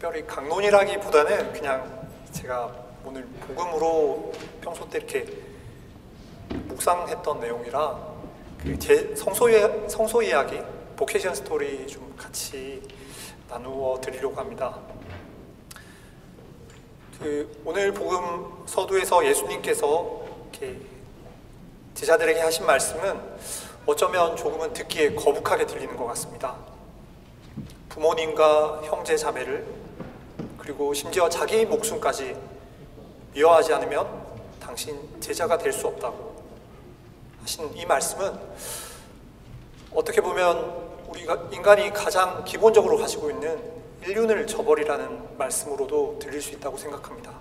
특별히 강론이라기보다는 그냥 제가 오늘 복음으로 평소 때 이렇게 묵상했던 내용이라 제 성소 이야기, 보케이션 스토리 좀 같이 나누어 드리려고 합니다. 오늘 복음 서두에서 예수님께서 이렇게 제자들에게 하신 말씀은 어쩌면 조금은 듣기에 거북하게 들리는 것 같습니다. 부모님과 형제 자매를, 그리고 심지어 자기 목숨까지 미워하지 않으면 당신 제자가 될 수 없다고 하신 이 말씀은 어떻게 보면 우리가 인간이 가장 기본적으로 가지고 있는 인륜을 저버리라는 말씀으로도 들릴 수 있다고 생각합니다.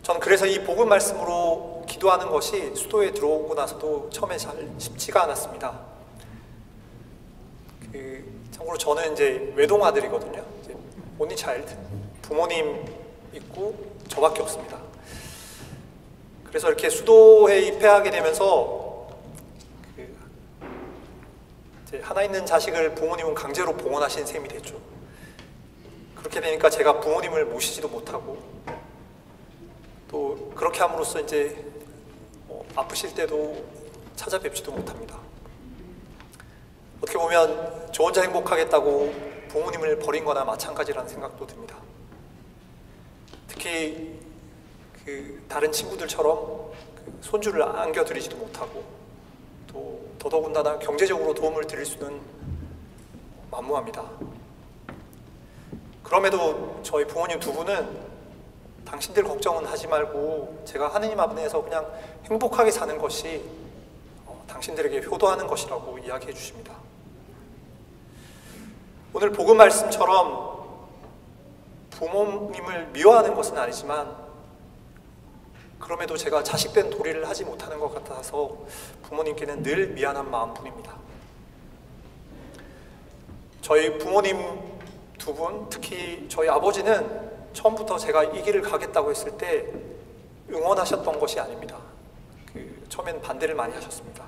저는 그래서 이 복음 말씀으로 기도하는 것이 수도에 들어오고 나서도 처음에 잘 쉽지가 않았습니다. 참고로 저는 이제 외동 아들이거든요. only child, 부모님 있고 저밖에 없습니다. 그래서 이렇게 수도에 입회하게 되면서 이제 하나 있는 자식을 부모님은 강제로 봉헌하신 셈이 됐죠. 그렇게 되니까 제가 부모님을 모시지도 못하고, 또 그렇게 함으로써 이제 아프실 때도 찾아뵙지도 못합니다. 어떻게 보면 저 혼자 행복하겠다고 부모님을 버린 거나 마찬가지라는 생각도 듭니다. 특히 다른 친구들처럼 손주를 안겨드리지도 못하고, 또 더더군다나 경제적으로 도움을 드릴 수는 만무합니다. 그럼에도 저희 부모님 두 분은 당신들 걱정은 하지 말고 제가 하느님 앞에서 그냥 행복하게 사는 것이 당신들에게 효도하는 것이라고 이야기해 주십니다. 오늘 복음 말씀처럼 부모님을 미워하는 것은 아니지만, 그럼에도 제가 자식된 도리를 하지 못하는 것 같아서 부모님께는 늘 미안한 마음뿐입니다. 저희 부모님 두 분, 특히 저희 아버지는 처음부터 제가 이 길을 가겠다고 했을 때 응원하셨던 것이 아닙니다. 처음에는 반대를 많이 하셨습니다.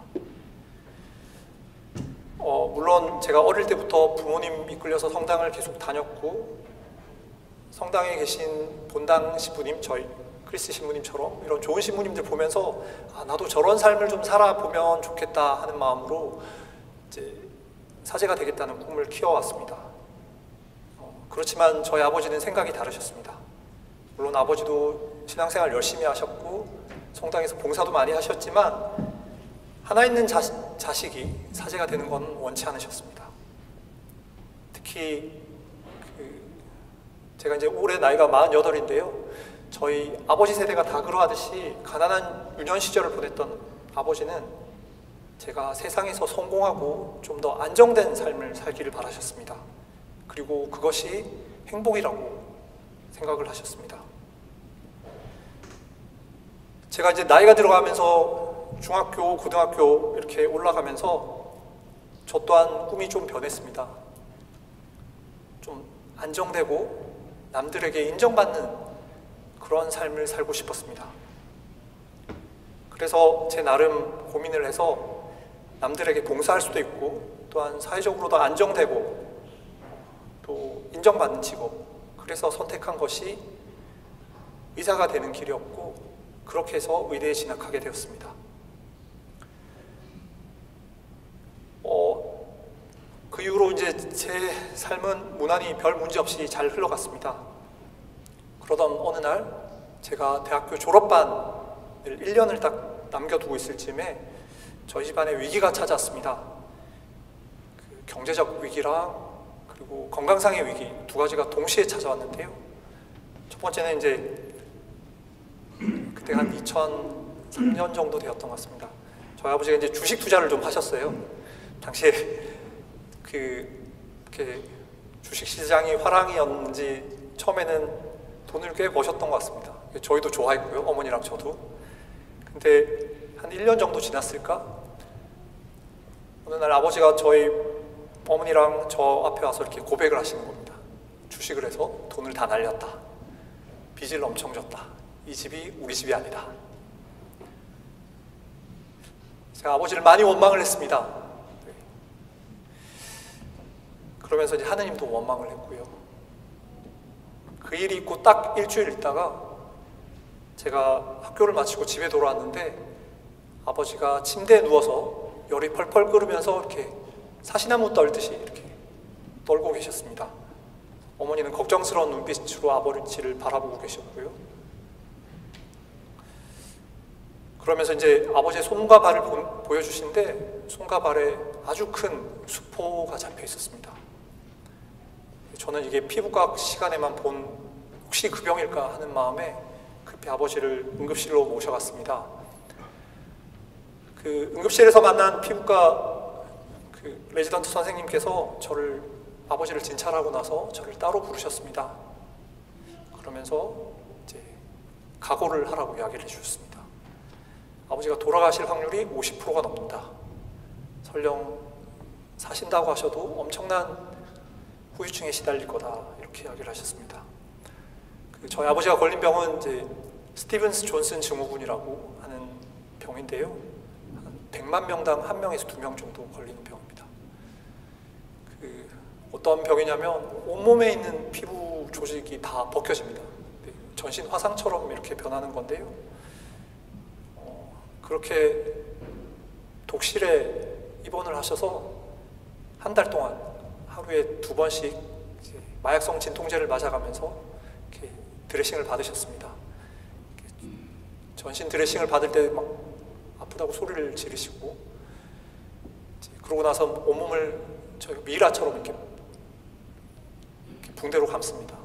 물론 제가 어릴 때부터 부모님 이끌려서 성당을 계속 다녔고, 성당에 계신 본당 신부님, 저희 크리스 신부님처럼 이런 좋은 신부님들 보면서 나도 저런 삶을 좀 살아보면 좋겠다 하는 마음으로 이제 사제가 되겠다는 꿈을 키워왔습니다. 그렇지만 저희 아버지는 생각이 다르셨습니다. 물론 아버지도 신앙생활 열심히 하셨고 성당에서 봉사도 많이 하셨지만 하나 있는 자식이 사제가 되는 건 원치 않으셨습니다. 특히 제가 이제 올해 나이가 48인데요. 저희 아버지 세대가 다 그러하듯이 가난한 유년 시절을 보냈던 아버지는 제가 세상에서 성공하고 좀 더 안정된 삶을 살기를 바라셨습니다. 그리고 그것이 행복이라고 생각을 하셨습니다. 제가 이제 나이가 들어가면서 중학교, 고등학교 이렇게 올라가면서 저 또한 꿈이 좀 변했습니다. 좀 안정되고 남들에게 인정받는 그런 삶을 살고 싶었습니다. 그래서 제 나름 고민을 해서 남들에게 봉사할 수도 있고, 또한 사회적으로도 안정되고 또 인정받는 직업, 그래서 선택한 것이 의사가 되는 길이었고, 그렇게 해서 의대에 진학하게 되었습니다. 그 이후로 이제 제 삶은 무난히 별 문제 없이 잘 흘러갔습니다. 그러던 어느 날 제가 대학교 졸업반을 1년을 딱 남겨두고 있을 즈음에 저희 집안에 위기가 찾아왔습니다. 경제적 위기랑 그리고 건강상의 위기 두 가지가 동시에 찾아왔는데요. 첫 번째는 이제 그때 한 2003년 정도 되었던 것 같습니다. 저희 아버지가 이제 주식 투자를 좀 하셨어요. 당시에 주식 시장이 화랑이었는지 처음에는 돈을 꽤 버셨던 것 같습니다. 저희도 좋아했고요, 어머니랑 저도. 근데 한 1년 정도 지났을까? 어느 날 아버지가 저희 어머니랑 저 앞에 와서 이렇게 고백을 하시는 겁니다. 주식을 해서 돈을 다 날렸다. 빚을 엄청 졌다. 이 집이 우리 집이 아니다. 제가 아버지를 많이 원망을 했습니다. 그러면서 이제 하느님도 원망을 했고요. 그 일이 있고 딱 일주일 있다가 제가 학교를 마치고 집에 돌아왔는데 아버지가 침대에 누워서 열이 펄펄 끓으면서 이렇게 사시나무 떨듯이 이렇게 떨고 계셨습니다. 어머니는 걱정스러운 눈빛으로 아버지를 바라보고 계셨고요. 그러면서 이제 아버지의 손과 발을 보여주시는데 손과 발에 아주 큰 수포가 잡혀 있었습니다. 저는 이게 피부과학 시간에만 본 혹시 그 병일까 하는 마음에 급히 아버지를 응급실로 모셔갔습니다. 그 응급실에서 만난 피부과 그 레지던트 선생님께서 아버지를 진찰하고 나서 저를 따로 부르셨습니다. 그러면서 이제 각오를 하라고 이야기를 해주셨습니다. 아버지가 돌아가실 확률이 50%가 넘는다. 설령 사신다고 하셔도 엄청난 후유증에 시달릴 거다. 이렇게 이야기를 하셨습니다. 저희 아버지가 걸린 병은 이제 스티븐스 존슨 증후군이라고 하는 병인데요. 한 100만 명당 1명에서 2명 정도 걸리는 병입니다. 어떤 병이냐면 온몸에 있는 피부 조직이 다 벗겨집니다. 전신 화상처럼 이렇게 변하는 건데요. 그렇게 독실에 입원을 하셔서 한 달 동안 하루에 2번씩 마약성 진통제를 맞아가면서 이렇게 드레싱을 받으셨습니다. 전신 드레싱을 받을 때 막 아프다고 소리를 지르시고, 그러고 나서 온몸을 저희 미라처럼 이렇게 붕대로 감습니다.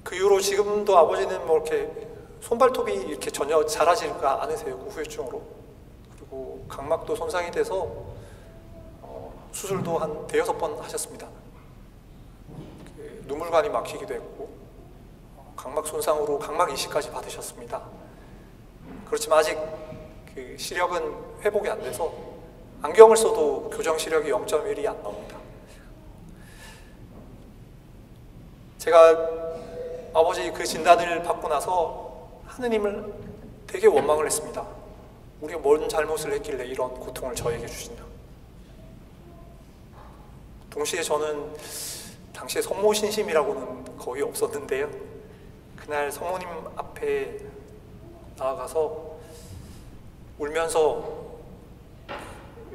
그 이후로 지금도 아버지는 뭐 이렇게 손발톱이 이렇게 전혀 자라지가 않으세요. 그 후유증으로. 그리고 각막도 손상이 돼서 수술도 한 5-6번 하셨습니다. 눈물관이 막히기도 했고 각막 손상으로 각막 이식까지 받으셨습니다. 그렇지만 아직 그 시력은 회복이 안 돼서 안경을 써도 교정 시력이 0.1이 안 나옵니다. 제가 아버지 그 진단을 받고 나서 하느님을 되게 원망을 했습니다. 우리가 뭔 잘못을 했길래 이런 고통을 저에게 주시냐. 동시에 저는 당시에 성모신심이라고는 거의 없었는데요. 그날 성모님 앞에 나아가서 울면서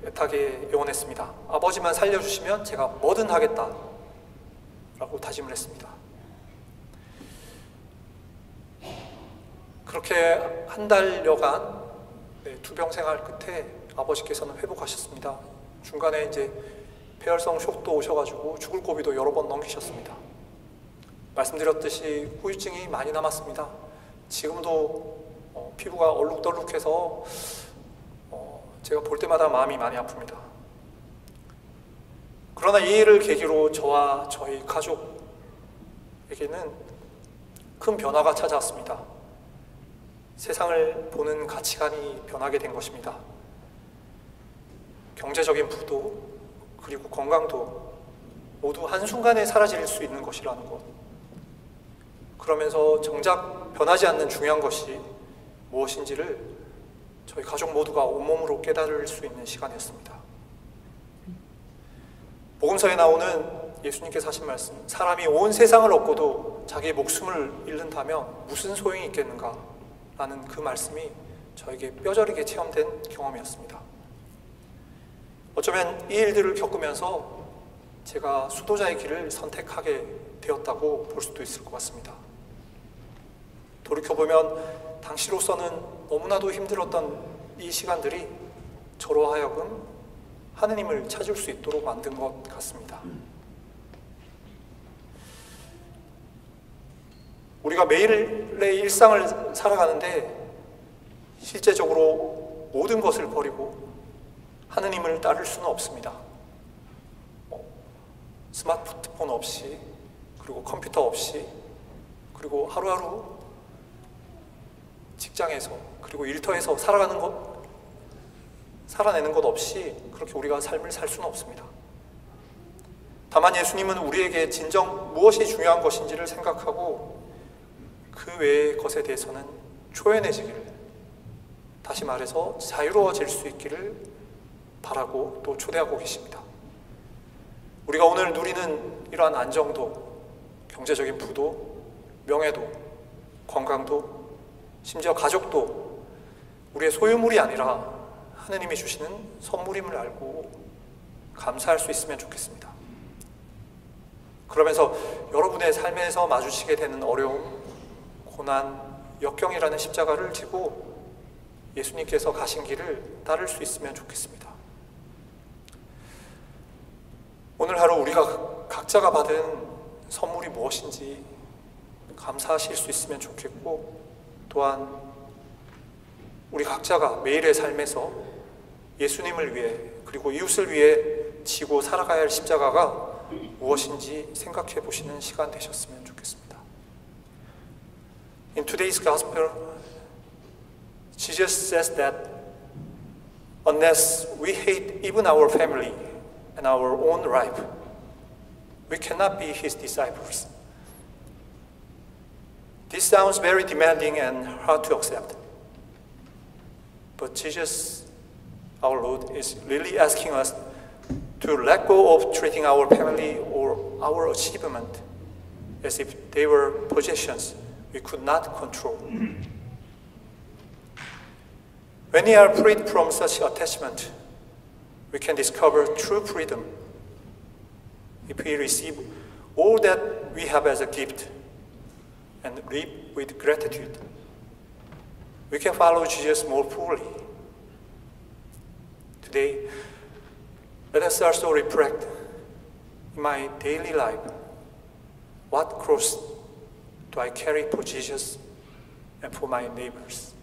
애타게 애원했습니다. 아버지만 살려주시면 제가 뭐든 하겠다 라고 다짐을 했습니다. 그렇게 한 달여간 투병 생활 끝에 아버지께서는 회복하셨습니다. 중간에 이제 폐혈성 쇼크도 오셔가지고 죽을 고비도 여러 번 넘기셨습니다. 말씀드렸듯이 후유증이 많이 남았습니다. 지금도 피부가 얼룩덜룩해서 제가 볼 때마다 마음이 많이 아픕니다. 그러나 이 일을 계기로 저와 저희 가족에게는 큰 변화가 찾아왔습니다. 세상을 보는 가치관이 변하게 된 것입니다. 경제적인 부도 그리고 건강도 모두 한순간에 사라질 수 있는 것이라는 것. 그러면서 정작 변하지 않는 중요한 것이 무엇인지를 저희 가족 모두가 온몸으로 깨달을 수 있는 시간이었습니다. 복음서에 나오는 예수님께서 하신 말씀, 사람이 온 세상을 얻고도 자기의 목숨을 잃는다면 무슨 소용이 있겠는가 라는 그 말씀이 저에게 뼈저리게 체험된 경험이었습니다. 어쩌면 이 일들을 겪으면서 제가 수도자의 길을 선택하게 되었다고 볼 수도 있을 것 같습니다. 돌이켜보면 당시로서는 너무나도 힘들었던 이 시간들이 저로 하여금 하느님을 찾을 수 있도록 만든 것 같습니다. 우리가 매일의 일상을 살아가는데 실제적으로 모든 것을 버리고 하느님을 따를 수는 없습니다. 스마트폰 없이, 그리고 컴퓨터 없이, 그리고 하루하루 직장에서, 그리고 일터에서 살아내는 것 없이 그렇게 우리가 삶을 살 수는 없습니다. 다만 예수님은 우리에게 진정 무엇이 중요한 것인지를 생각하고 그 외의 것에 대해서는 초연해지기를, 다시 말해서 자유로워질 수 있기를 바라고 또 초대하고 계십니다. 우리가 오늘 누리는 이러한 안정도, 경제적인 부도, 명예도, 건강도, 심지어 가족도 우리의 소유물이 아니라 하느님이 주시는 선물임을 알고 감사할 수 있으면 좋겠습니다. 그러면서 여러분의 삶에서 마주치게 되는 어려움, 고난, 역경이라는 십자가를 지고 예수님께서 가신 길을 따를 수 있으면 좋겠습니다. 오늘 하루 우리가 각자가 받은 선물이 무엇인지 감사하실 수 있으면 좋겠고, 또한 우리 각자가 매일의 삶에서 예수님을 위해 그리고 이웃을 위해 지고 살아가야 할 십자가가 무엇인지 생각해 보시는 시간 되셨으면 좋겠습니다. In today's gospel, Jesus says that unless we hate even our family and our own life, we cannot be His disciples. This sounds very demanding and hard to accept. But Jesus, our Lord, is really asking us to let go of treating our family or our achievement as if they were possessions we could not control. When we are freed from such attachment, we can discover true freedom if we receive all that we have as a gift and live with gratitude. We can follow Jesus more fully. Today, let us also reflect in my daily life, what cross do I carry for Jesus and for my neighbors?